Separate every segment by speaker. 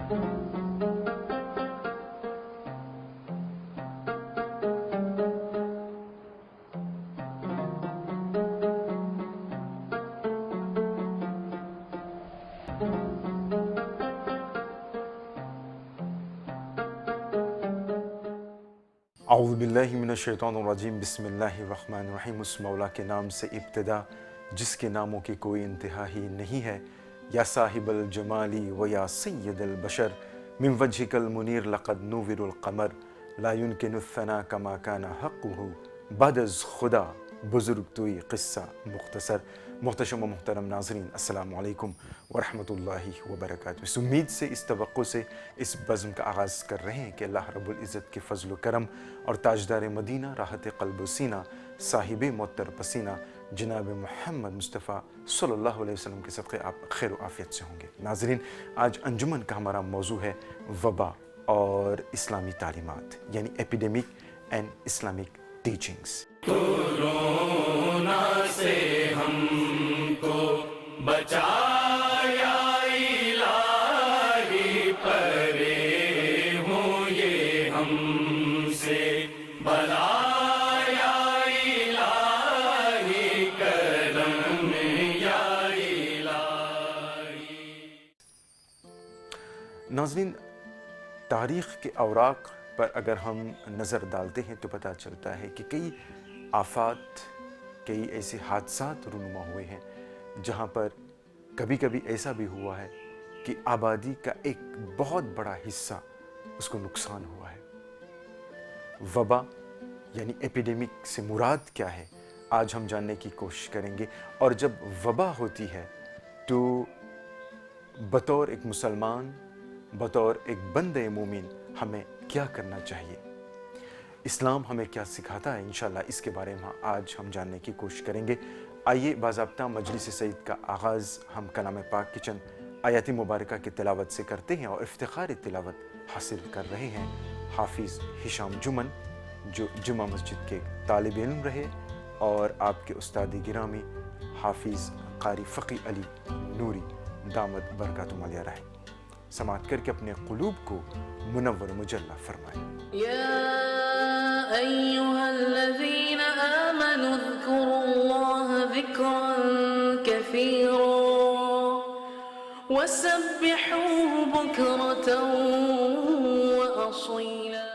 Speaker 1: اعوذ باللہ من الشیطان الرجیم، بسم اللہ الرحمن الرحیم۔ اس مولا کے نام سے ابتدا جس کے ناموں کی کوئی انتہا ہی نہیں ہے۔ یا صاحب الجمالی و یا سید البشر، من وجہک المنیر لقد نور القمر، لا يمکن الثنا کما کان حقہ بعد از خدا، بزرگ توئی قصہ مختصر۔ محتشم و محترم ناظرین، السلام علیکم ورحمۃ اللہ وبرکاتہ۔ اس امید سے، اس توقع سے اس بزم کا آغاز کر رہے ہیں کہ اللہ رب العزت کے فضل و کرم اور تاجدار مدینہ، راحت قلب و سینہ، صاحب معطر پسینہ جناب محمد مصطفیٰ صلی اللہ علیہ وسلم کے صدقے آپ خیر و عافیت سے ہوں گے۔ ناظرین، آج انجمن کا ہمارا موضوع ہے وبا اور اسلامی تعلیمات، یعنی epidemic and Islamic teachings.
Speaker 2: Corona سے ہم کو بچایا الہی، پرے ہوں یہ ہم سے بلایا الہی، کرم یا الہی۔
Speaker 1: ناظرین، تاریخ کے اوراق پر اگر ہم نظر ڈالتے ہیں تو پتہ چلتا ہے کہ کئی آفات، کئی ایسے حادثات رونما ہوئے ہیں جہاں پر کبھی کبھی ایسا بھی ہوا ہے کہ آبادی کا ایک بہت بڑا حصہ اس کو نقصان ہوا ہے۔ وبا یعنی ایپیڈیمک سے مراد کیا ہے، آج ہم جاننے کی کوشش کریں گے۔ اور جب وبا ہوتی ہے تو بطور ایک مسلمان، بطور ایک بندے مومن ہمیں کیا کرنا چاہیے، اسلام ہمیں کیا سکھاتا ہے، انشاءاللہ اس کے بارے میں آج ہم جاننے کی کوشش کریں گے۔ آئیے باضابطہ مجلس سعید کا آغاز ہم کلام پاک کی چند آیات مبارکہ کی تلاوت سے کرتے ہیں اور افتخار تلاوت حاصل کر رہے ہیں حافظ ہشام جمن، جو جمعہ مسجد کے طالب علم رہے اور آپ کے استاد گرامی حافظ قاری فقی علی نوری دامت برکاتہم علیہ رہے، سماعت کر کے اپنے قلوب کو منور مجلہ فرمائیں۔
Speaker 3: يا أيها الذين آمنوا اذكروا الله ذكرا كثيرا وسبحوه بكرة وأصيلا۔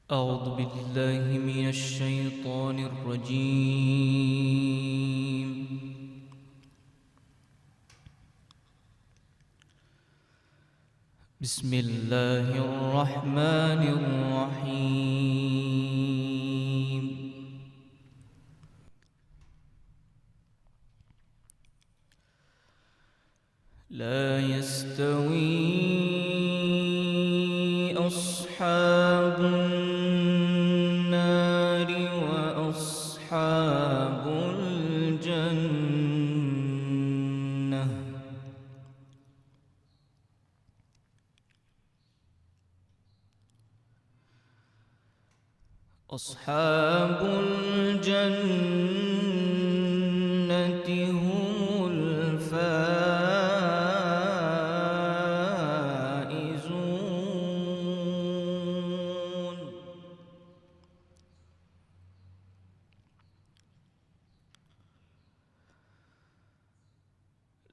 Speaker 4: أعوذ بالله من الشيطان الرجيم، بسم الله الرحمن الرحيم۔ لا يستوي أصحاب النار وأصحاب الجنة، أصحاب الجنة هم الفائزون۔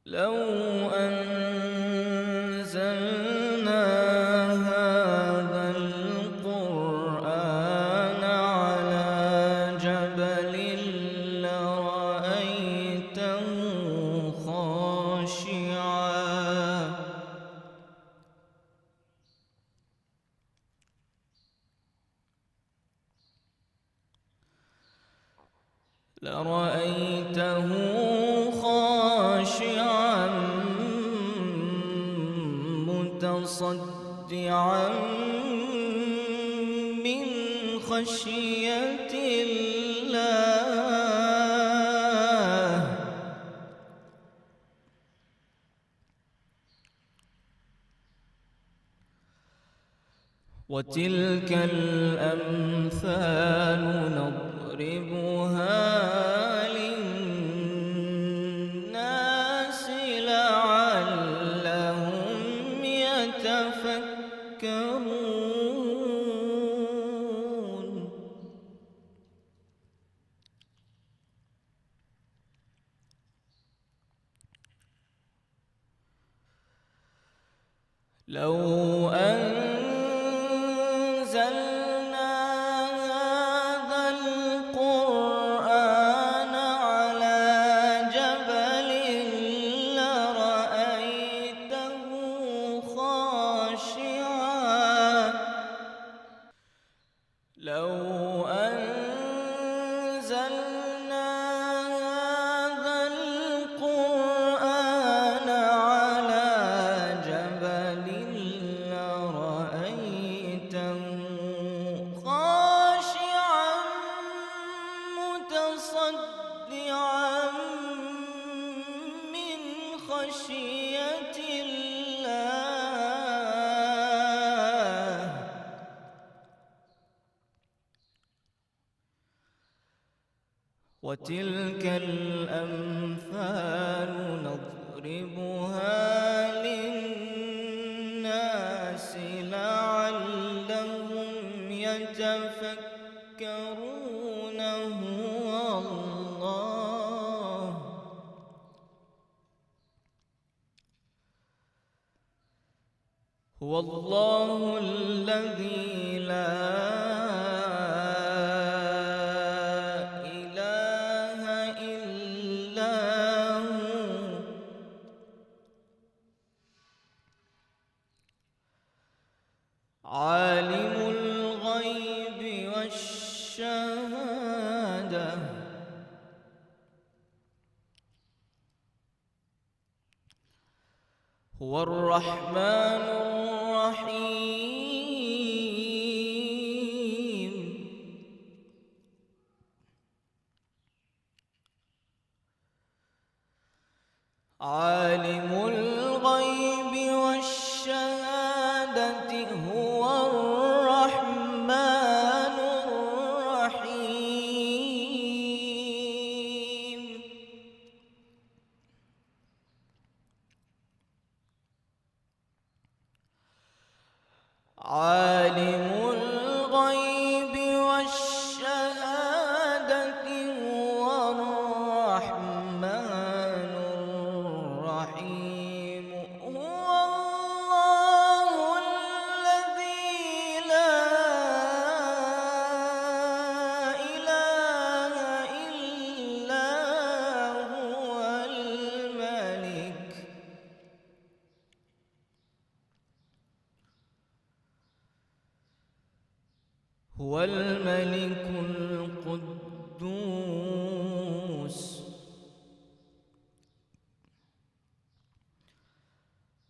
Speaker 4: لو أنزلنا هذا القرآن على جبل لرأيته خاشعا، لرأيته خاشعا متصدعا من خشية الله، وتلك الأمثال نضربها للناس لعلهم يتفكرون۔ يتفكرون لو أنزلنا هذا القرآن على جبل لرأيته خاشعا لو أنزلنا هذا القرآن على جبل لرأيته خاشعا متصدعا من خشية الله وتلك الأمثال نضربها للناس لعلهم يتفكرون هو الله الذي لا إله إلا هو عالم الغيب والشهادة هو الرحمن الرحيم عالم الغيب والشهادة هو الرحمن الرحيم عالم الغيب والشهادة هو الرحمن الرحيم هو الله الذي لا إله إلا هو الملك هو الملك القدوس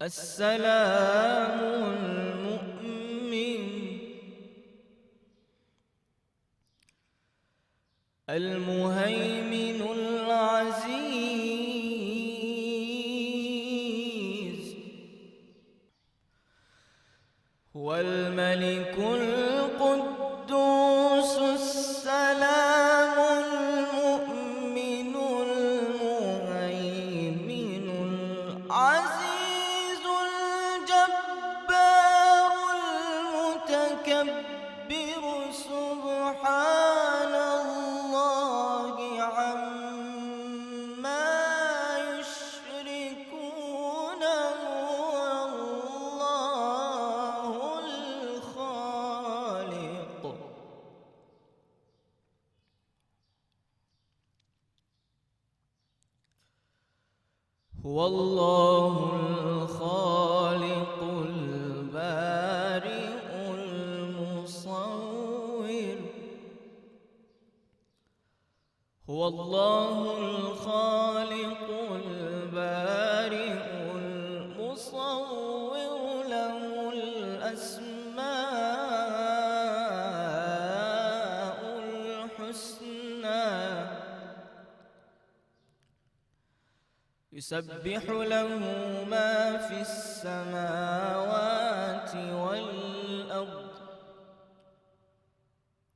Speaker 4: السلام المؤمن المهيمن العزيز هو الملك القدوس السلام المؤمن المهيمن العزيز الجبار المتكبر سبحان الله عما يشركون هو الله الخالق هو الله الخالق البارئ المصور هو الله الخالق البارئ المصور له الأسماء الحسنى يسبح له ما في السماوات والأرض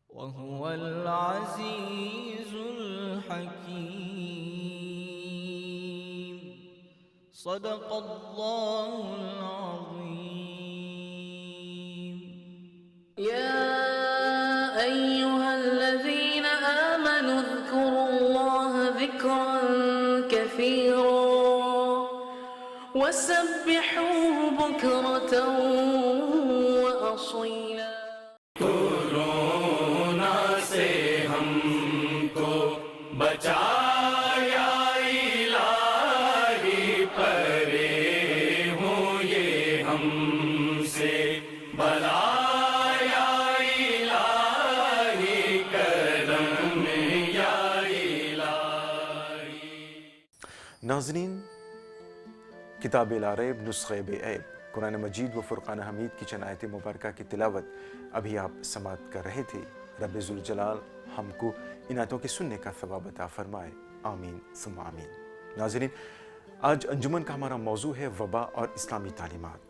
Speaker 4: وهو العزيز الحكيم صدق الله العظيم
Speaker 3: فسبحوه بكرة وأصيلا
Speaker 2: کورونا سے ہم کو بچایا الہی، پرے ہوں یہ ہم سے بلایا الہی، کرم یا الہی۔
Speaker 1: ناظرین، کتاب لا ریب نسخہ بے عیب قرآن مجید و فرقان حمید کی چند آیت مبارکہ کی تلاوت ابھی آپ سماعت کر رہے تھے۔ رب ذوالجلال ہم کو ان آیتوں کے سننے کا ثواب عطا فرمائے، آمین ثم آمین۔ ناظرین، آج انجمن کا ہمارا موضوع ہے وبا اور اسلامی تعلیمات۔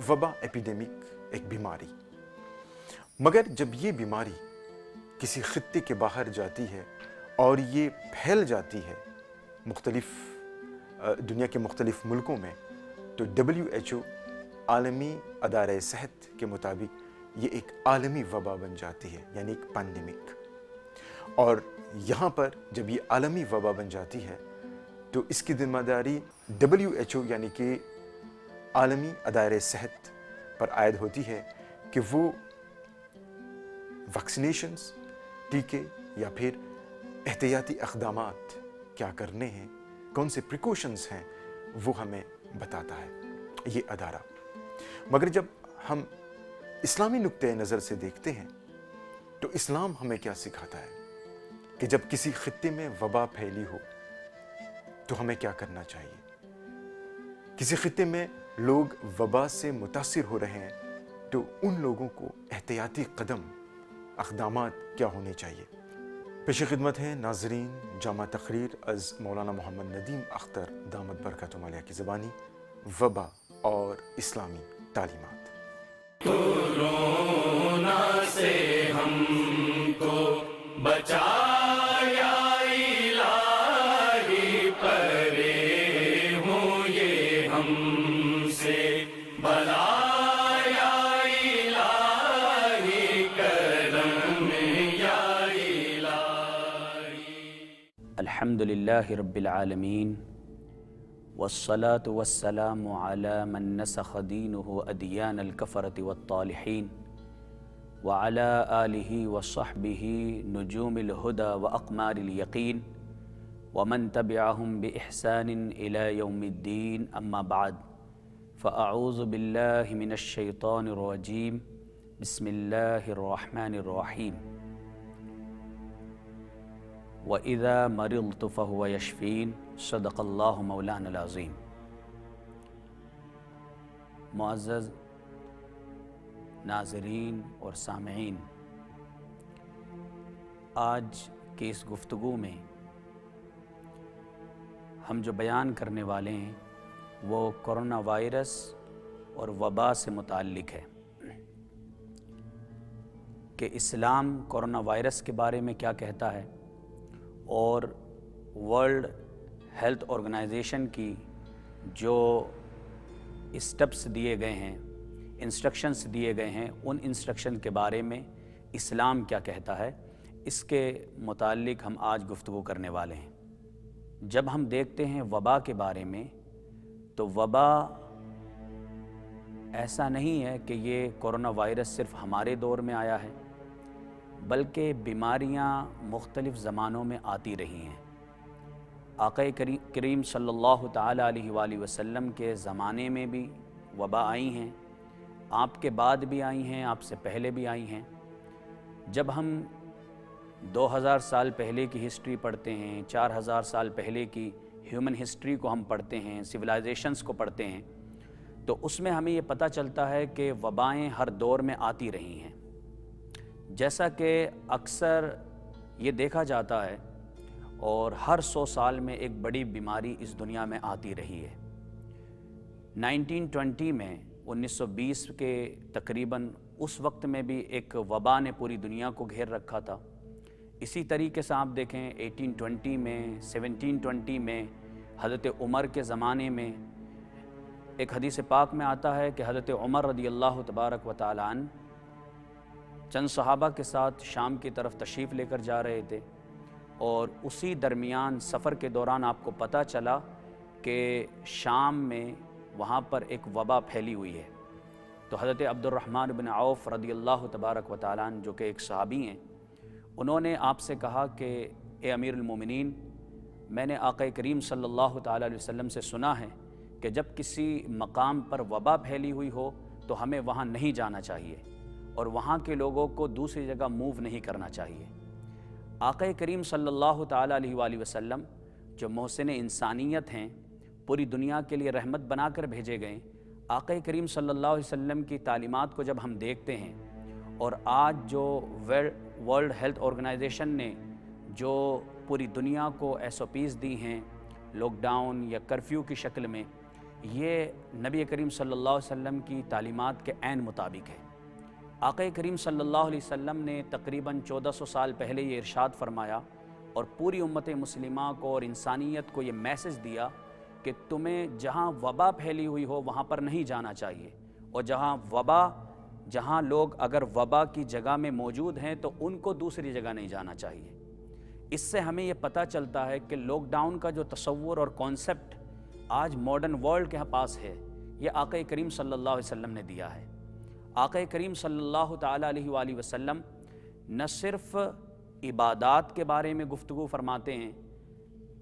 Speaker 1: وبا ایپیڈیمک، ایک بیماری، مگر جب یہ بیماری کسی خطے کے باہر جاتی ہے اور یہ پھیل جاتی ہے مختلف دنیا کے مختلف ملکوں میں، تو WHO عالمی ادارہ صحت کے مطابق یہ ایک عالمی وبا بن جاتی ہے، یعنی ایک پینڈیمک۔ اور یہاں پر جب یہ عالمی وبا بن جاتی ہے تو اس کی ذمہ داری WHO یعنی کہ عالمی ادارہ صحت پر عائد ہوتی ہے کہ وہ ویکسینیشنز، ٹیکے یا پھر احتیاطی اقدامات کیا کرنے ہیں، کون سے پریکاشنز ہیں، وہ ہمیں بتاتا ہے یہ ادارہ۔ مگر جب ہم اسلامی نقطۂ نظر سے دیکھتے ہیں تو اسلام ہمیں کیا سکھاتا ہے کہ جب کسی خطے میں وبا پھیلی ہو تو ہمیں کیا کرنا چاہیے، کسی خطے میں لوگ وبا سے متاثر ہو رہے ہیں تو ان لوگوں کو احتیاطی قدم، اقدامات کیا ہونے چاہیے۔ پیش خدمت ہے ناظرین جامع تقریر از مولانا محمد ندیم اختر دامت برکاتہم علیہ کی زبانی، وبا اور اسلامی تعلیمات۔
Speaker 2: کورونا سے ہم کو بچایا الہی، پرے ہوں یہ ہم سے بلایا الہی، کرم یا الہی۔
Speaker 5: الحمد للہ رب العالمین، والصلاة والسلام على من نسخ دینه ادیان الکفرة والطالحین، وعلى آلہ وصحبہ نجوم الہدى واقمار الیقین، ومن تبعهم بإحسان إلى يوم الدین، اما بعد، فاعوذ باللہ من الشیطان الرجیم، بسم اللہ الرحمن الرحیم۔ وَإِذَا مَرِضْتُ فَهُوَ يَشْفِينِ، صدق اللہ مولانا العظیم۔ معزز ناظرین اور سامعین، آج کی اس گفتگو میں ہم جو بیان کرنے والے ہیں وہ کورونا وائرس اور وبا سے متعلق ہے کہ اسلام کورونا وائرس کے بارے میں کیا کہتا ہے، اور ورلڈ ہیلتھ آرگنائزیشن کی جو اسٹیپس دیے گئے ہیں، انسٹرکشنز دیے گئے ہیں، ان انسٹرکشن کے بارے میں اسلام کیا کہتا ہے، اس کے متعلق ہم آج گفتگو کرنے والے ہیں۔ جب ہم دیکھتے ہیں وبا کے بارے میں تو وبا ایسا نہیں ہے کہ یہ کورونا وائرس صرف ہمارے دور میں آیا ہے، بلکہ بیماریاں مختلف زمانوں میں آتی رہی ہیں۔ آقا کریم صلی اللہ تعالیٰ علیہ وآلہ وسلم کے زمانے میں بھی وبا آئی ہیں، آپ کے بعد بھی آئی ہیں، آپ سے پہلے بھی آئی ہیں۔ جب ہم 2000 سال پہلے کی ہسٹری پڑھتے ہیں، 4000 سال پہلے کی ہیومن ہسٹری کو ہم پڑھتے ہیں، سویلائزیشنز کو پڑھتے ہیں، تو اس میں ہمیں یہ پتہ چلتا ہے کہ وبائیں ہر دور میں آتی رہی ہیں۔ جیسا کہ اکثر یہ دیکھا جاتا ہے اور ہر 100 سال میں ایک بڑی بیماری اس دنیا میں آتی رہی ہے۔ 1920 میں 1920 کے تقریباً اس وقت میں بھی ایک وبا نے پوری دنیا کو گھیر رکھا تھا۔ اسی طریقے سے آپ دیکھیں 1820 میں 1720 میں حضرت عمر کے زمانے میں ایک حدیث پاک میں آتا ہے کہ حضرت عمر رضی اللہ تبارک و تعالیٰ عنہ چند صحابہ کے ساتھ شام کی طرف تشریف لے کر جا رہے تھے، اور اسی درمیان سفر کے دوران آپ کو پتہ چلا کہ شام میں وہاں پر ایک وبا پھیلی ہوئی ہے۔ تو حضرت عبد الرحمن بن عوف رضی اللہ تبارک و تعالیٰ عنہ جو کہ ایک صحابی ہیں، انہوں نے آپ سے کہا کہ اے امیر المومنین، میں نے آقا کریم صلی اللہ تعالیٰ علیہ وسلم سے سنا ہے کہ جب کسی مقام پر وبا پھیلی ہوئی ہو تو ہمیں وہاں نہیں جانا چاہیے اور وہاں کے لوگوں کو دوسری جگہ موو نہیں کرنا چاہیے۔ آقا کریم صلی اللہ تعالیٰ علیہ وآلہ وسلم جو محسن انسانیت ہیں، پوری دنیا کے لیے رحمت بنا کر بھیجے گئے، آقا کریم صلی اللہ علیہ وسلم کی تعلیمات کو جب ہم دیکھتے ہیں اور آج جو ورلڈ ہیلتھ آرگنائزیشن نے جو پوری دنیا کو SOPs دی ہیں لاک ڈاؤن یا کرفیو کی شکل میں، یہ نبی کریم صلی اللہ علیہ وسلم کی تعلیمات کے عین مطابق ہے۔ آقا کریم صلی اللہ علیہ وسلم نے تقریباً 1400 سال پہلے یہ ارشاد فرمایا اور پوری امت مسلمہ کو اور انسانیت کو یہ میسج دیا کہ تمہیں جہاں وبا پھیلی ہوئی ہو وہاں پر نہیں جانا چاہیے، اور جہاں لوگ اگر وبا کی جگہ میں موجود ہیں تو ان کو دوسری جگہ نہیں جانا چاہیے۔ اس سے ہمیں یہ پتہ چلتا ہے کہ لاک ڈاؤن کا جو تصور اور کانسیپٹ آج ماڈرن ورلڈ کے پاس ہے، یہ آقا کریم صلی اللہ علیہ وسلم نے دیا ہے۔ آقا کریم صلی اللہ تعالیٰ علیہ وآلہ وسلم نہ صرف عبادات کے بارے میں گفتگو فرماتے ہیں،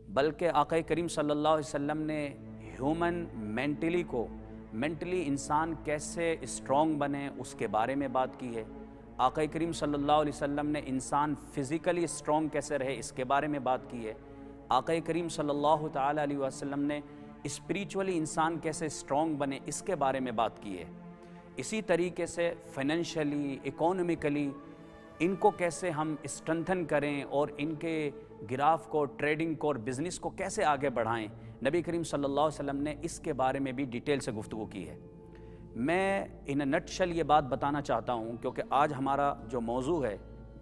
Speaker 5: بلکہ آقا کریم صلی اللہ علیہ وسلم نے ہیومن مینٹلی انسان کیسے اسٹرانگ بنے اس کے بارے میں بات کی ہے۔ آقا کریم صلی اللہ علیہ وسلم نے انسان فزیکلی اسٹرانگ کیسے رہے اس کے بارے میں بات کی ہے۔ آقا کریم صلی اللہ تعالیٰ علیہ وسلم نے اسپریچولی انسان کیسے اسٹرانگ بنے اس کے بارے میں بات کی ہے۔ اسی طریقے سے فائنینشلی، اکانومیکلی ان کو کیسے ہم اسٹرنتھن کریں اور ان کے گراف کو، ٹریڈنگ کو اور بزنس کو کیسے آگے بڑھائیں، نبی کریم صلی اللہ علیہ وسلم نے اس کے بارے میں بھی ڈیٹیل سے گفتگو کی ہے۔ میں ان نٹ شل یہ بات بتانا چاہتا ہوں کیونکہ آج ہمارا جو موضوع ہے،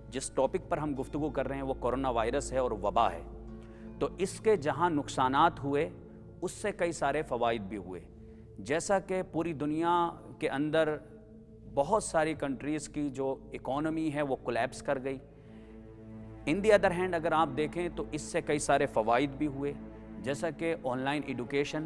Speaker 5: جس ٹاپک پر ہم گفتگو کر رہے ہیں وہ کورونا وائرس ہے اور وبا ہے۔ تو اس کے جہاں نقصانات ہوئے اس سے کئی سارے فوائد بھی ہوئے، جیسا کہ پوری دنیا کے اندر بہت ساری کنٹریز کی جو اکانومی ہے وہ کولیپس کر گئی۔ ان دی ادر ہینڈ اگر آپ دیکھیں تو اس سے کئی سارے فوائد بھی ہوئے، جیسا کہ آن لائن ایڈوکیشن،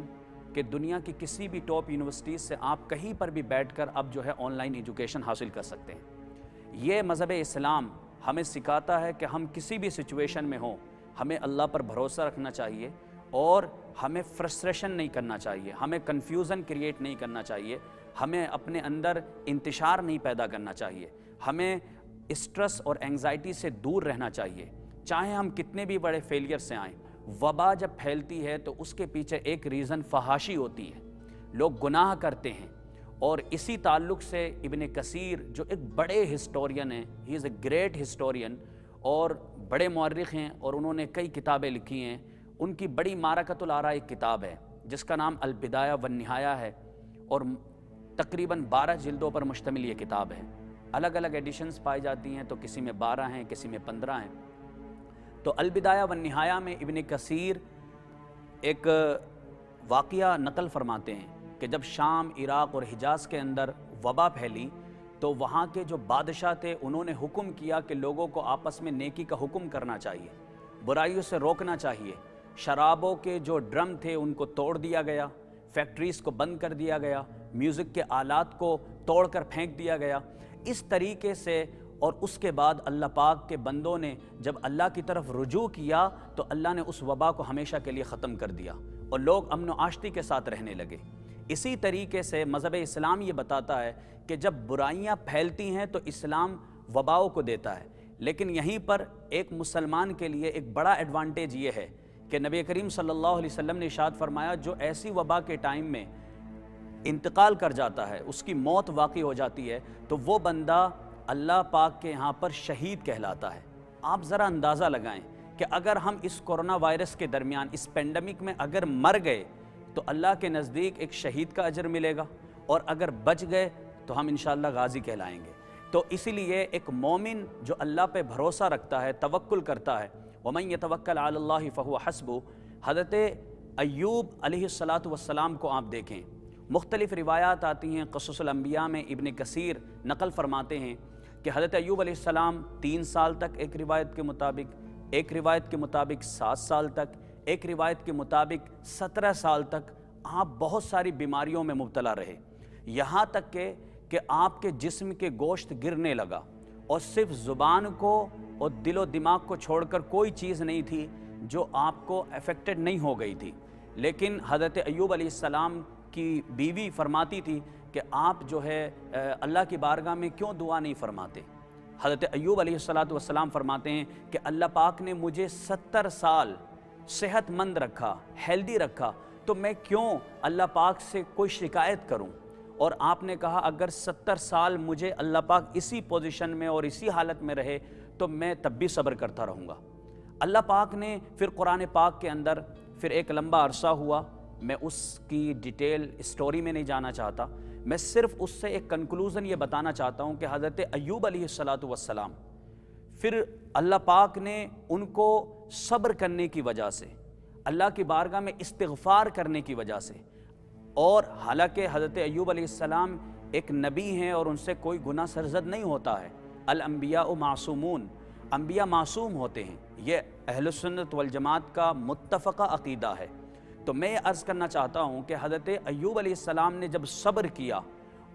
Speaker 5: کہ دنیا کی کسی بھی ٹاپ یونیورسٹیز سے آپ کہیں پر بھی بیٹھ کر اب جو ہے آن لائن ایجوکیشن حاصل کر سکتے ہیں۔ یہ مذہب اسلام ہمیں سکھاتا ہے کہ ہم کسی بھی سچویشن میں ہوں ہمیں اللہ پر بھروسہ رکھنا چاہیے اور ہمیں فرسٹریشن نہیں کرنا چاہیے، ہمیں کنفیوژن کریٹ نہیں کرنا چاہیے، ہمیں اپنے اندر انتشار نہیں پیدا کرنا چاہیے، ہمیں اسٹریس اور اینگزائٹی سے دور رہنا چاہیے، چاہے ہم کتنے بھی بڑے فیلئر سے آئیں۔ وبا جب پھیلتی ہے تو اس کے پیچھے ایک ریزن فحاشی ہوتی ہے، لوگ گناہ کرتے ہیں، اور اسی تعلق سے ابن کثیر جو ایک بڑے ہسٹورین ہیں، ہی از اے گریٹ ہسٹورین اور بڑے مورخ ہیں اور انہوں نے کئی کتابیں لکھی ہیں، ان کی بڑی معرکۃ الآراء ایک کتاب ہے جس کا نام البدایہ والنہایہ ہے اور تقریباً 12 جلدوں پر مشتمل یہ کتاب ہے۔ الگ الگ ایڈیشنز پائی جاتی ہیں، تو کسی میں 12 ہیں، کسی میں 15 ہیں۔ تو البدایہ والنہایہ میں ابن کثیر ایک واقعہ نقل فرماتے ہیں کہ جب شام، عراق اور حجاز کے اندر وبا پھیلی تو وہاں کے جو بادشاہ تھے انہوں نے حکم کیا کہ لوگوں کو آپس میں نیکی کا حکم کرنا چاہیے، برائیوں سے روکنا چاہیے۔ شرابوں کے جو ڈرم تھے ان کو توڑ دیا گیا، فیکٹریز کو بند کر دیا گیا، میوزک کے آلات کو توڑ کر پھینک دیا گیا۔ اس طریقے سے اور اس کے بعد اللہ پاک کے بندوں نے جب اللہ کی طرف رجوع کیا تو اللہ نے اس وبا کو ہمیشہ کے لیے ختم کر دیا اور لوگ امن و آشتی کے ساتھ رہنے لگے۔ اسی طریقے سے مذہب اسلام یہ بتاتا ہے کہ جب برائیاں پھیلتی ہیں تو اسلام وباؤں کو دیتا ہے، لیکن یہیں پر ایک مسلمان کے لیے ایک بڑا ایڈوانٹیج یہ ہے کہ نبی کریم صلی اللہ علیہ وسلم نے ارشاد فرمایا جو ایسی وبا کے ٹائم میں انتقال کر جاتا ہے، اس کی موت واقع ہو جاتی ہے، تو وہ بندہ اللہ پاک کے یہاں پر شہید کہلاتا ہے۔ آپ ذرا اندازہ لگائیں کہ اگر ہم اس کورونا وائرس کے درمیان اس پینڈیمک میں اگر مر گئے تو اللہ کے نزدیک ایک شہید کا اجر ملے گا، اور اگر بچ گئے تو ہم انشاءاللہ غازی کہلائیں گے۔ تو اس لیے ایک مومن جو اللہ پہ بھروسہ رکھتا ہے، توکل کرتا ہے، وَمَن يَتَوَكَّلْ عَلَى اللَّهِ فَهُوَ حَسْبُهُ، حضرت ایوب علیہ السلام کو آپ دیکھیں، مختلف روایات آتی ہیں، قصص الانبیاء میں ابن کثیر نقل فرماتے ہیں کہ حضرت ایوب علیہ السلام 3 سال تک ایک روایت کے مطابق، ایک روایت کے مطابق 7 سال تک، ایک روایت کے مطابق 17 سال تک آپ بہت ساری بیماریوں میں مبتلا رہے، یہاں تک کہ آپ کے جسم کے گوشت گرنے لگا، اور صرف زبان کو اور دل و دماغ کو چھوڑ کر کوئی چیز نہیں تھی جو آپ کو افیکٹڈ نہیں ہو گئی تھی۔ لیکن حضرت ایوب علیہ السلام کی بیوی فرماتی تھی کہ آپ جو ہے اللہ کی بارگاہ میں کیوں دعا نہیں فرماتے؟ حضرت ایوب علیہ السلام فرماتے ہیں کہ اللہ پاک نے مجھے 70 سال صحت مند رکھا، ہیلدی رکھا، تو میں کیوں اللہ پاک سے کوئی شکایت کروں؟ اور آپ نے کہا اگر 70 سال مجھے اللہ پاک اسی پوزیشن میں اور اسی حالت میں رہے تو میں تب بھی صبر کرتا رہوں گا۔ اللہ پاک نے پھر قرآن پاک کے اندر پھر ایک لمبا عرصہ ہوا، میں اس کی ڈیٹیل اسٹوری میں نہیں جانا چاہتا، میں صرف اس سے ایک کنکلوژن یہ بتانا چاہتا ہوں کہ حضرت ایوب علیہ السلام پھر اللہ پاک نے ان کو صبر کرنے کی وجہ سے، اللہ کی بارگاہ میں استغفار کرنے کی وجہ سے، اور حالانکہ حضرت ایوب علیہ السلام ایک نبی ہیں اور ان سے کوئی گناہ سرزد نہیں ہوتا ہے، الانبیاء معصومون، انبیاء معصوم ہوتے ہیں، یہ اہل سنت والجماعت کا متفقہ عقیدہ ہے۔ تو میں یہ عرض کرنا چاہتا ہوں کہ حضرت ایوب علیہ السلام نے جب صبر کیا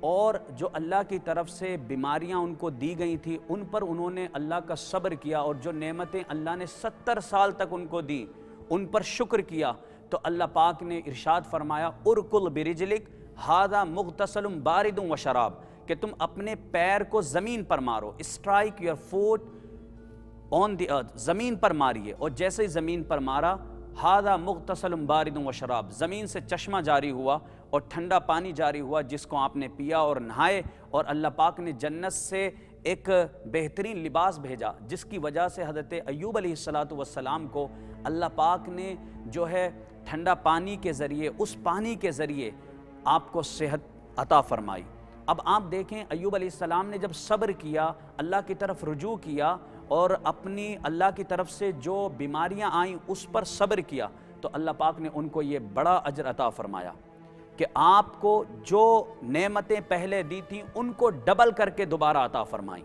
Speaker 5: اور جو اللہ کی طرف سے بیماریاں ان کو دی گئی تھیں ان پر انہوں نے اللہ کا صبر کیا، اور جو نعمتیں اللہ نے 70 سال تک ان کو دی ان پر شکر کیا، تو اللہ پاک نے ارشاد فرمایا ارکل برجلک ھذا مغتسل بارد و شراب، کہ تم اپنے پیر کو زمین پر مارو، اسٹرائک یور فوٹ آن دی ارتھ، زمین پر ماریے، اور جیسے ہی زمین پر مارا ھذا مغتسل بارد و شراب، زمین سے چشمہ جاری ہوا اور ٹھنڈا پانی جاری ہوا جس کو آپ نے پیا اور نہائے، اور اللہ پاک نے جنت سے ایک بہترین لباس بھیجا جس کی وجہ سے حضرت ایوب علیہ السلام کو اللہ پاک نے جو ہے ٹھنڈا پانی کے ذریعے، اس پانی کے ذریعے آپ کو صحت عطا فرمائی۔ اب آپ دیکھیں ایوب علیہ السلام نے جب صبر کیا، اللہ کی طرف رجوع کیا اور اپنی اللہ کی طرف سے جو بیماریاں آئیں اس پر صبر کیا، تو اللہ پاک نے ان کو یہ بڑا اجر عطا فرمایا کہ آپ کو جو نعمتیں پہلے دی تھیں ان کو ڈبل کر کے دوبارہ عطا فرمائیں۔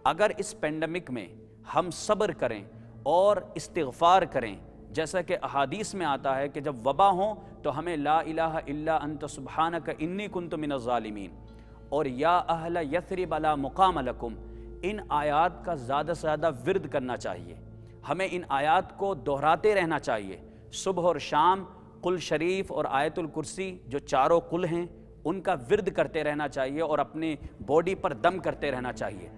Speaker 5: اگر اس پینڈمک میں ہم صبر کریں اور استغفار کریں، جیسا کہ احادیث میں آتا ہے کہ جب وبا ہوں تو ہمیں لا الہ الا انت سبحانک انی کنت من الظالمین اور یا اہل یثرب لا مقام لکم، ان آیات کا زیادہ سے زیادہ ورد کرنا چاہیے، ہمیں ان آیات کو دہراتے رہنا چاہیے، صبح اور شام قل شریف اور آیت الکرسی جو چاروں قل ہیں ان کا ورد کرتے رہنا چاہیے اور اپنی باڈی پر دم کرتے رہنا چاہیے،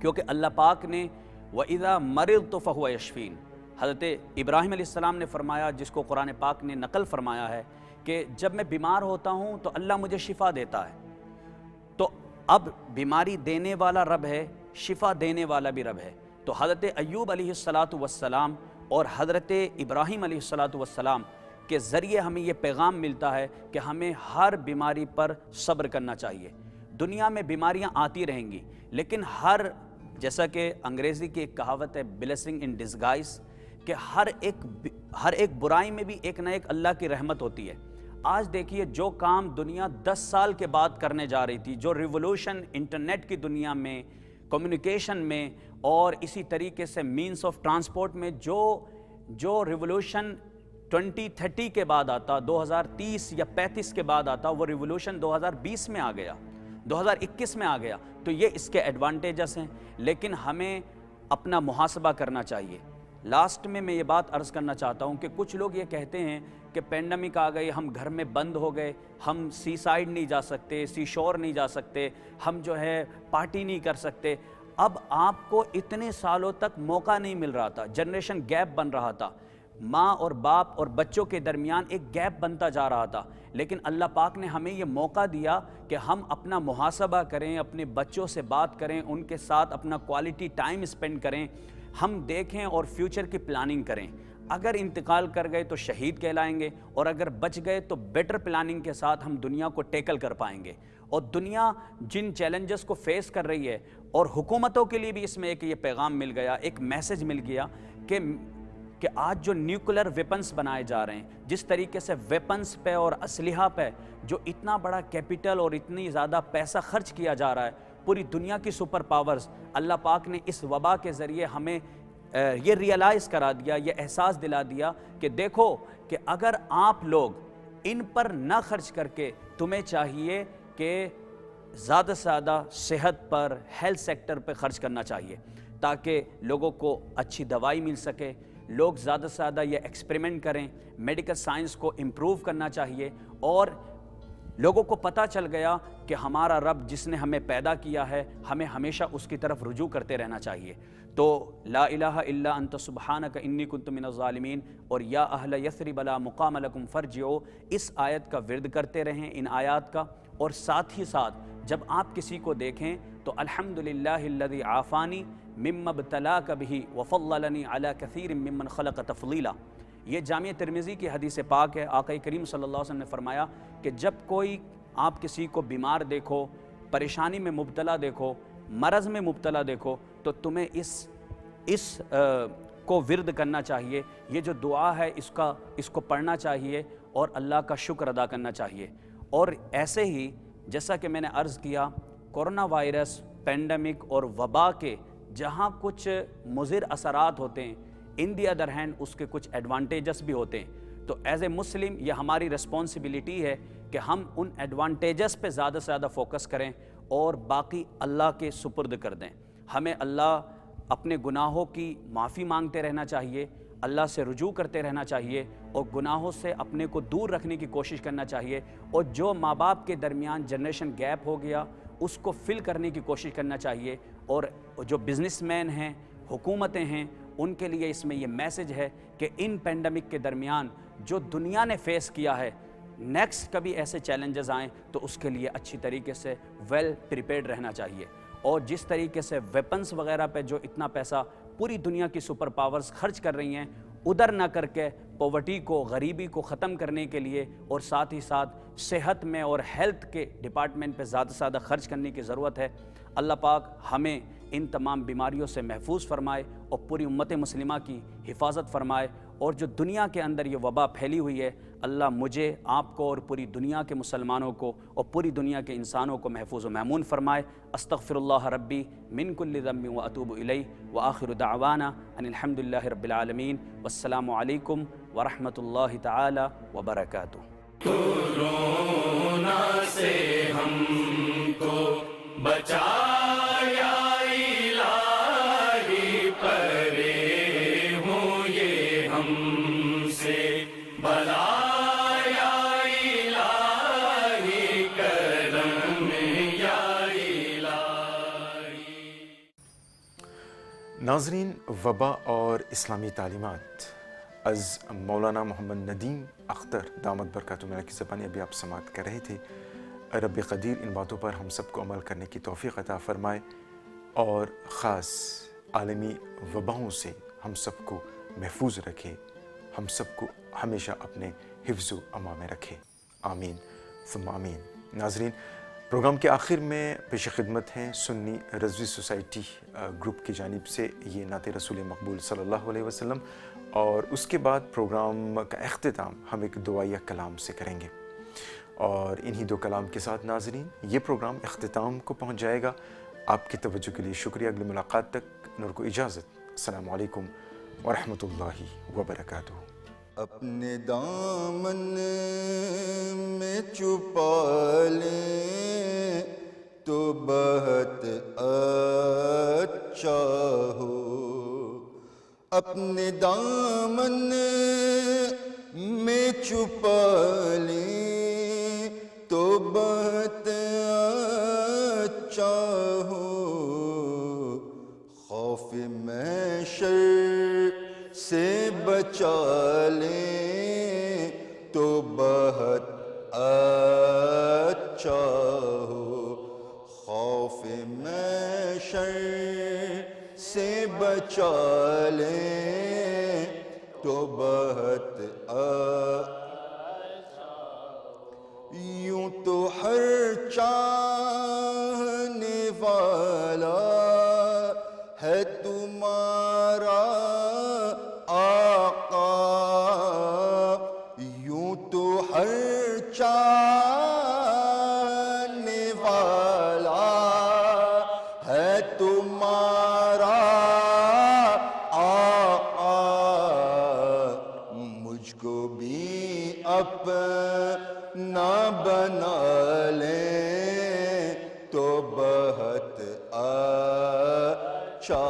Speaker 5: کیونکہ اللہ پاک نے وَإِذَا مَرِضْتُ فَهُوَ يَشْفِينِ، حضرت ابراہیم علیہ السلام نے فرمایا، جس کو قرآن پاک نے نقل فرمایا ہے کہ جب میں بیمار ہوتا ہوں تو اللہ مجھے شفا دیتا ہے، تو اب بیماری دینے والا رب ہے، شفا دینے والا بھی رب ہے۔ تو حضرت ایوب علیہ السلام اور حضرت ابراہیم علیہ السلام کے ذریعے ہمیں یہ پیغام ملتا ہے کہ ہمیں ہر بیماری پر صبر کرنا چاہیے۔ دنیا میں بیماریاں آتی رہیں گی، لیکن جیسا کہ انگریزی کی ایک کہاوت ہے بلیسنگ ان ڈسگائز، کہ ہر ایک برائی میں بھی ایک نہ ایک اللہ کی رحمت ہوتی ہے۔ آج دیکھیے جو کام دنیا 10 سال کے بعد کرنے جا رہی تھی، جو ریولوشن انٹرنیٹ کی دنیا میں، کمیونیکیشن میں اور اسی طریقے سے مینس آف ٹرانسپورٹ میں جو ریولوشن 2030 کے بعد آتا، 2030 یا 35 کے بعد آتا، وہ ریولوشن 2020 میں آ گیا، 2021 میں آ گیا، تو یہ اس کے ایڈوانٹیجز ہیں، لیکن ہمیں اپنا محاسبہ کرنا چاہیے۔ لاسٹ میں یہ بات عرض کرنا چاہتا ہوں کہ کچھ لوگ یہ کہتے ہیں کہ پینڈمک آ گئی، ہم گھر میں بند ہو گئے، ہم سی سائیڈ نہیں جا سکتے، سی شور نہیں جا سکتے، ہم جو ہے پارٹی نہیں کر سکتے۔ اب آپ کو اتنے سالوں تک موقع نہیں مل رہا تھا، جنریشن گیپ بن رہا تھا، ماں اور باپ اور بچوں کے درمیان ایک گیپ بنتا جا رہا تھا، لیکن اللہ پاک نے ہمیں یہ موقع دیا کہ ہم اپنا محاسبہ کریں، اپنے بچوں سے بات کریں، ان کے ساتھ اپنا کوالٹی ٹائم اسپینڈ کریں، ہم دیکھیں اور فیوچر کی پلاننگ کریں۔ اگر انتقال کر گئے تو شہید کہلائیں گے، اور اگر بچ گئے تو بیٹر پلاننگ کے ساتھ ہم دنیا کو ٹیکل کر پائیں گے۔ اور دنیا جن چیلنجز کو فیس کر رہی ہے، اور حکومتوں کے لیے بھی اس میں ایک یہ پیغام مل گیا، ایک میسج مل گیا کہ آج جو نیوکلر ویپنز بنائے جا رہے ہیں، جس طریقے سے ویپنز پہ اور اسلحہ پہ جو اتنا بڑا کیپٹل اور اتنی زیادہ پیسہ خرچ کیا جا رہا ہے، پوری دنیا کی سپر پاورز، اللہ پاک نے اس وبا کے ذریعے ہمیں یہ ریئلائز کرا دیا، یہ احساس دلا دیا کہ دیکھو کہ اگر آپ لوگ ان پر نہ خرچ کر کے تمہیں چاہیے کہ زیادہ سے زیادہ صحت پر، ہیلتھ سیکٹر پہ خرچ کرنا چاہیے تاکہ لوگوں کو اچھی دوائی مل سکے، لوگ زیادہ سے زیادہ یہ ایکسپریمنٹ کریں، میڈیکل سائنس کو امپروو کرنا چاہیے، اور لوگوں کو پتہ چل گیا کہ ہمارا رب جس نے ہمیں پیدا کیا ہے ہمیں ہمیشہ اس کی طرف رجوع کرتے رہنا چاہیے۔ تو لا الہ الا انت سبحانک انی کنت من الظالمین اور یا اہل یثرب لا مقام لکم فرجعوا، اس آیت کا ورد کرتے رہیں، ان آیات کا، اور ساتھ ہی ساتھ جب آپ کسی کو دیکھیں تو الحمدللہ الذی عافانی مما ابتلاک بہ وفضلنی علی کثیر ممن خلق تفضیلا، یہ جامع ترمذی کی حدیث پاک ہے۔ آقا کریم صلی اللہ علیہ وسلم نے فرمایا کہ جب کوئی آپ کسی کو بیمار دیکھو، پریشانی میں مبتلا دیکھو، مرض میں مبتلا دیکھو، تو تمہیں اس کو ورد کرنا چاہیے، یہ جو دعا ہے اس کو پڑھنا چاہیے اور اللہ کا شکر ادا کرنا چاہیے۔ اور ایسے ہی جیسا کہ میں نے عرض کیا، کورونا وائرس، پینڈیمک اور وبا کے جہاں کچھ مضر اثرات ہوتے ہیں، ان دی ادر ہینڈ اس کے کچھ ایڈوانٹیجز بھی ہوتے ہیں، تو ایز اے مسلم یہ ہماری ریسپانسبلٹی ہے کہ ہم ان ایڈوانٹیجز پہ زیادہ سے زیادہ فوکس کریں اور باقی اللہ کے سپرد کر دیں۔ ہمیں اللہ اپنے گناہوں کی معافی مانگتے رہنا چاہیے، اللہ سے رجوع کرتے رہنا چاہیے، اور گناہوں سے اپنے کو دور رکھنے کی کوشش کرنا چاہیے، اور جو ماں باپ کے درمیان جنریشن گیپ ہو گیا اس کو فل کرنے کی کوشش کرنا چاہیے، اور جو بزنس مین ہیں، حکومتیں ہیں، ان کے لیے اس میں یہ میسج ہے کہ ان پینڈیمک کے درمیان جو دنیا نے فیس کیا ہے، نیکسٹ کبھی ایسے چیلنجز آئیں تو اس کے لیے اچھی طریقے سے ویل پریپیئرڈ رہنا چاہیے، اور جس طریقے سے ویپنز وغیرہ پہ جو اتنا پیسہ پوری دنیا کی سپر پاورز خرچ کر رہی ہیں، ادھر نہ کر کے پاورٹی کو، غریبی کو ختم کرنے کے لیے، اور ساتھ ہی ساتھ صحت میں اور ہیلتھ کے ڈپارٹمنٹ پہ زیادہ سے زیادہ خرچ کرنے کی ضرورت ہے۔ اللہ پاک ہمیں ان تمام بیماریوں سے محفوظ فرمائے اور پوری امت مسلمہ کی حفاظت فرمائے، اور جو دنیا کے اندر یہ وبا پھیلی ہوئی ہے، اللہ مجھے، آپ کو اور پوری دنیا کے مسلمانوں کو اور پوری دنیا کے انسانوں کو محفوظ و مأمون فرمائے۔ استغفر اللہ ربی من کل ذنب واتوب الیہ، وآخر دعوانا ان الحمد للہ رب العالمین، والسلام علیکم ورحمۃ اللہ تعالی وبرکاتہ۔
Speaker 2: کورونا سے ہم کو بچایا الہی، پرے ہوں یہ ہم سے بلایا الہی، کرم یا الہی۔
Speaker 1: ناظرین، وبا اور اسلامی تعلیمات از مولانا محمد ندیم اختر دامت برکاتہ کی زبانی ابھی آپ سماعت کر رہے تھے۔ رب قدیر ان باتوں پر ہم سب کو عمل کرنے کی توفیق عطا فرمائے، اور خاص عالمی وباؤں سے ہم سب کو محفوظ رکھے، ہم سب کو ہمیشہ اپنے حفظ و امان میں رکھے، آمین ثم آمین۔ ناظرین، پروگرام کے آخر میں پیش خدمت ہیں سنی رضوی سوسائٹی گروپ کی جانب سے یہ نعت رسول مقبول صلی اللہ علیہ وسلم، اور اس کے بعد پروگرام کا اختتام ہم ایک دعائیہ کلام سے کریں گے، اور انہی دو کلام کے ساتھ ناظرین یہ پروگرام اختتام کو پہنچ جائے گا۔ آپ کی توجہ کے لیے شکریہ۔ اگلی ملاقات تک نور کو اجازت۔ السلام علیکم ورحمۃ اللہ وبرکاتہ۔
Speaker 6: اپنے دامن میں چھپا لیں تو بہت اچھا ہو، اپنے دامن میں چھپا لیں تو بہت اچھا ہو، خوف محشر سے بچا لیں تو بہت اچھا ہو، خوف محشر سے بچا لیں تو بہت یوں تو ہر چاہنے والا ہے تمہارا آقا، یوں تو ہر چاہنے والا ہے تمہارا آقا، مجھ کو بھی اپنا بہت اچھا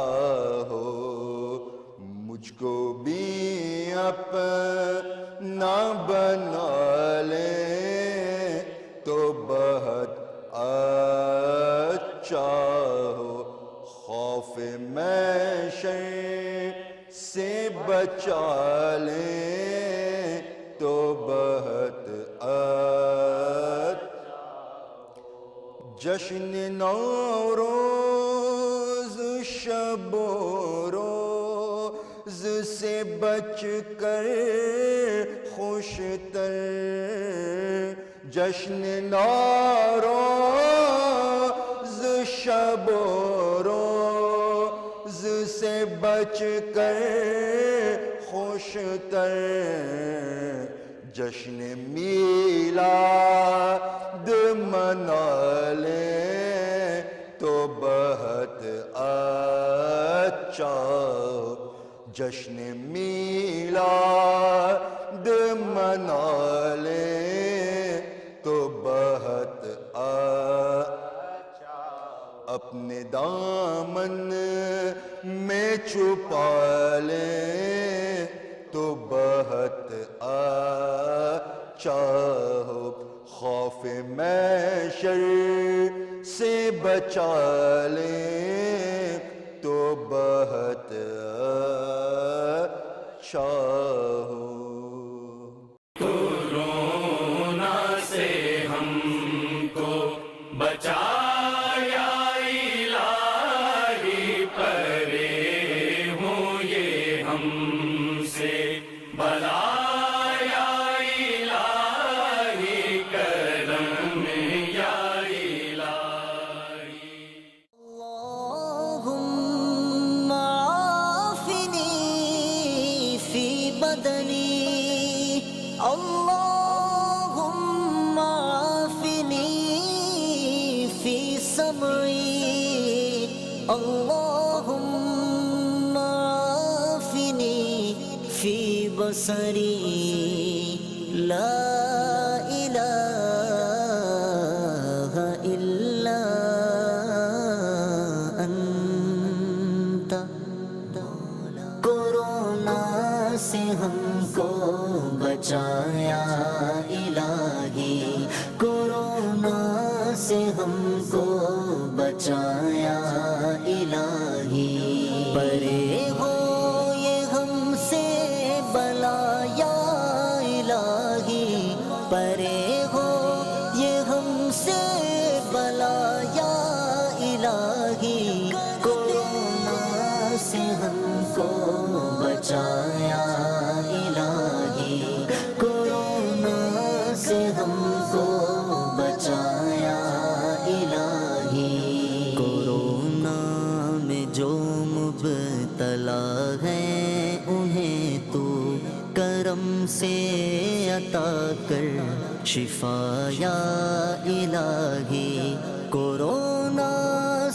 Speaker 6: ہو، مجھ کو بھی اپنا بنا لے تو بہت اچھا ہو، خوف محشر سے بچا لے تو بہت جشن نوروز شب و روز سے بچ کر خوشتر، جشن نوروز شب و روز سے بچ کر خوشتر، جشن میلاد منا لے تو بہت اچھا، جشن میلاد منا لے تو بہت اچھا، اپنے دامن میں چھپا لے تو بہت اچھا ہو، خوف محشر سے بچا لے تو بہت اچھا ہو۔
Speaker 2: کورونا سے ہم کو بچایا الہی، پرے ہوں یہ ہم سے بلایا الہی، کرم یا الہی۔
Speaker 7: اللهم عافني في بدني، اللهم عافني في سمعي، اللهم عافني في بصري، لا إله إلا أنت۔ کورونا سے ہم کو بچایا الہی، کورونا سے ہم کو بچایا الہی، پرے ہو یہ ہم سے بلا یا الہی، پرے ہو یہ ہم سے بلا یا الہی، کورونا سے ہم کو بچایا الہی، کورونا سے ہم کو بچایا الہی، کورونا میں جو مبتلا ہیں انہیں تو کرم سے عطا کر شفا یا الہی، کورونا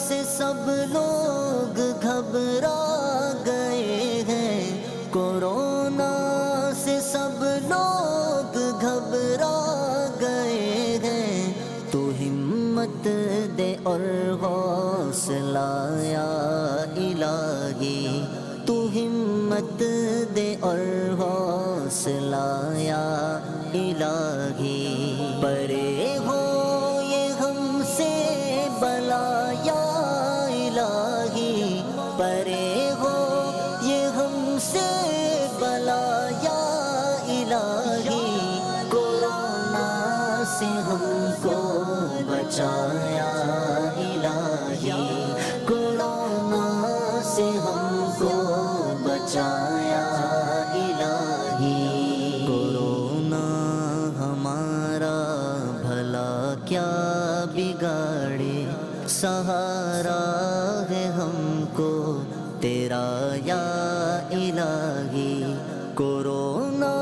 Speaker 7: سے سب لوگ گھبرا گئے ہیں، کورونا سے سب لوگ گھبرا گئے ہیں، تو ہمت دے اور حوصلہ یا الہی، تو ہمت دے اور حوصلہ یا الہی، پرے ہو یہ ہم سے بلا یا الہی، پرے ہو یہ ہم سے بلا یا الہی، کورونا سے ہم کو بچایا الہی، کورونا سے ہم کو بچایا الہی، کورونا ہمارا بھلا کیا بگاڑے، سہارا ہے ہم کو تیرا یا الہی، کورونا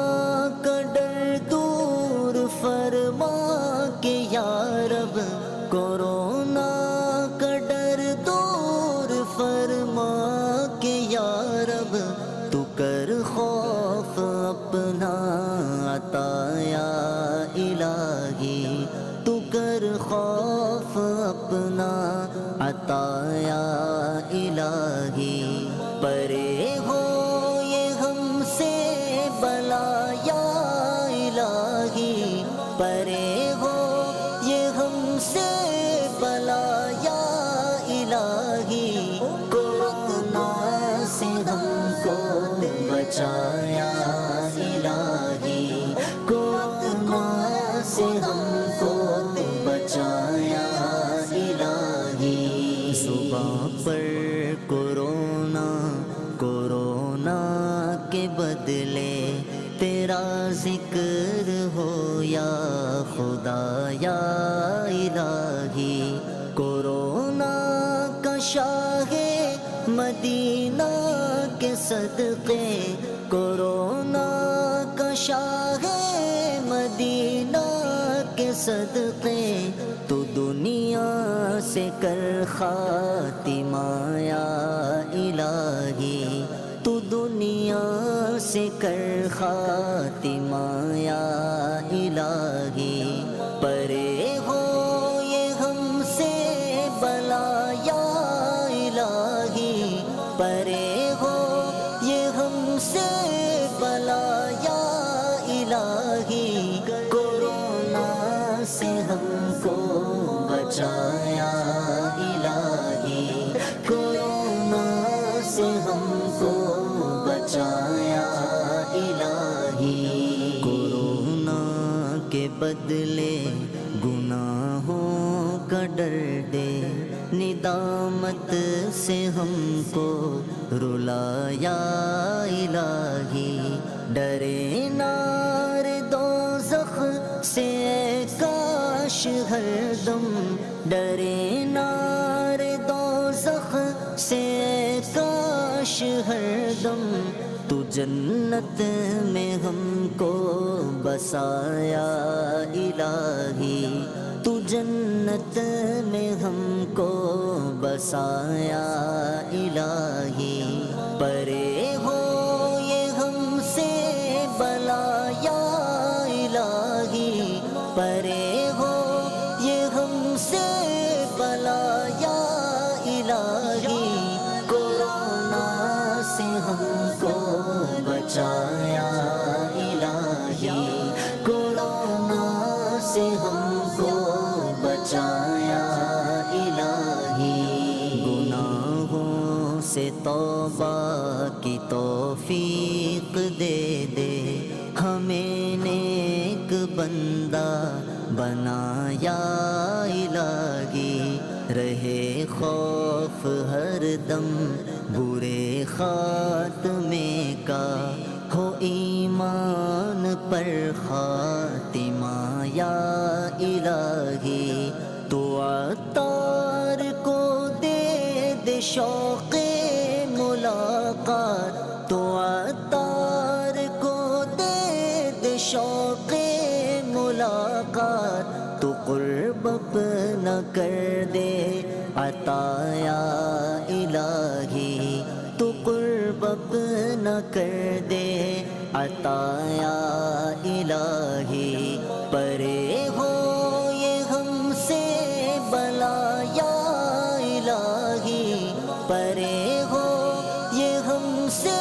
Speaker 7: کا ڈر دور فرما کے یا رب، کورونا کا ڈر دور فرما کے یا رب، تو کر خوف اپنا عطا یا الہی، تو کر خوف اپنا عطا یا الہی پرے ہو یہ ہم سے بلا یا الہی پرے ہو یہ ہم سے بلا یا الہی کورونا سے ہم کو بچایا الہی کورونا سے ہم کو بچایا الہی صبح پر کورونا کورونا کے بدلے تیرا ذکر ہو یا خدا یا الہی کورونا کا شاہ مدینہ کے صدقے کورونا کا شاہ مدینہ کے صدقے تو دنیا سے کر خاتمہ یا الہی تو دنیا سے کر خاتمہ یا الہی پرے ہو یہ ہم سے بلا یا الہی پرے ہو یہ ہم سے بلا یا الہی کورونا سے ہم کو بچایا الہی کورونا سے ہم کو بچایا الہی کورونا کے بدلے گناہوں کا ڈر دے ندامت سے ہم کو رلایا الہی ڈرے نار دوزخ سے اے کاش ہر دم ڈرے نار دوزخ سے اے کاش ہر دم تو جنت میں ہم کو بسایا الہی تو جنت میں ہم کو بسایا الہی پرے ہو یہ ہم سے بلا یا الہی پرے ہو یہ ہم سے بلا یا الہی کورونا سے ہم کو بچایا الہی کورونا سے ہم کو بچایا الہی گناہوں سے توبہ کی توفیق دے دے ہمیں نیک بندہ بنایا الہی رہے خوف ہر دم برے خاتمے کا ہو ایمان پر خاتمہ یا الہی تو عطار کو دے دے شوق ملاقات تو عطار کو دے دے شوق ملاقات تو قرب اپنا کر دے عطا یا الہی تو قرب اپنا کر دے عطا یا الہی پرے ہو یہ ہم سے بلا یا الہی پرے ہو یہ ہم سے